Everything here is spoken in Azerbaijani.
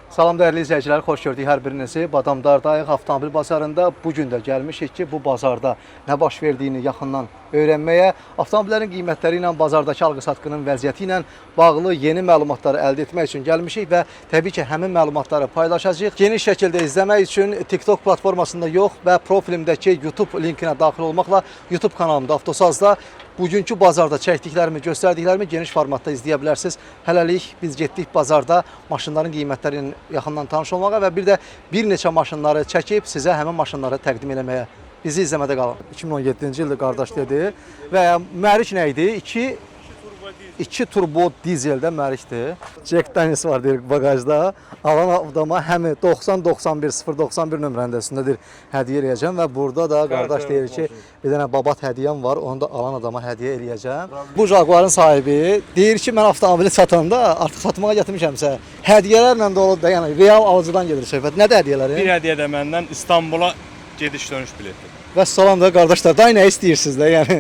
Salam dəyərli izləyicilər, xoş gördük hər birinizi. Badamdardayıq avtomobil bazarında. Bu gün də gəlmişik ki, bu bazarda nə baş verdiyini yaxından öyrənməyə, avtomobillərin qiymətləri ilə, bazardakı alqı-satqının vəziyyəti ilə bağlı yeni məlumatları əldə etmək üçün gəlmişik və təbii ki, həmin məlumatları paylaşacağıq. Geniş şəkildə izləmək üçün TikTok platformasında yox və profilimdəki YouTube linkinə daxil olmaqla YouTube kanalımda Avtosazda bugünkü bazarda çəkdiklərimi, göstərdiklərimi geniş formatda izləyə bilərsiniz. Hələlik biz getdik bazarda maşınların qiymətləri ilə yaxından tanış olmağa və bir də bir neçə maşınları çəkib sizə həmin maşınları təqdim eləməyə. Bizi izləmədə qalın. 2017-ci ildə qardaş dedi və mühərrik nə idi? 2 turbo dizeldə mühərrikdir. Jack Daniels var deyir bagajda. Alan adama həmi 90-91-091 nömrəndə üstündədir hədiyyə eləyəcəm və burada da qardaş deyir ki, bir dənə babat hədiyyəm var, onu da alan adama hədiyyə eləyəcəm. Bu Jaguarın sahibi deyir ki, mən avtomobili satanda artıq satmağa gətirmişəmsə, hədiyyələrlə dolu da, yəni real alıcıdan gedir söhbət. Nədir hədiyyələri? Bir hədiyyə də məndən İstanbula gediş-dönüş bileti. Və salam da qardaşlar, day nə istəyirsiniz də, yəni?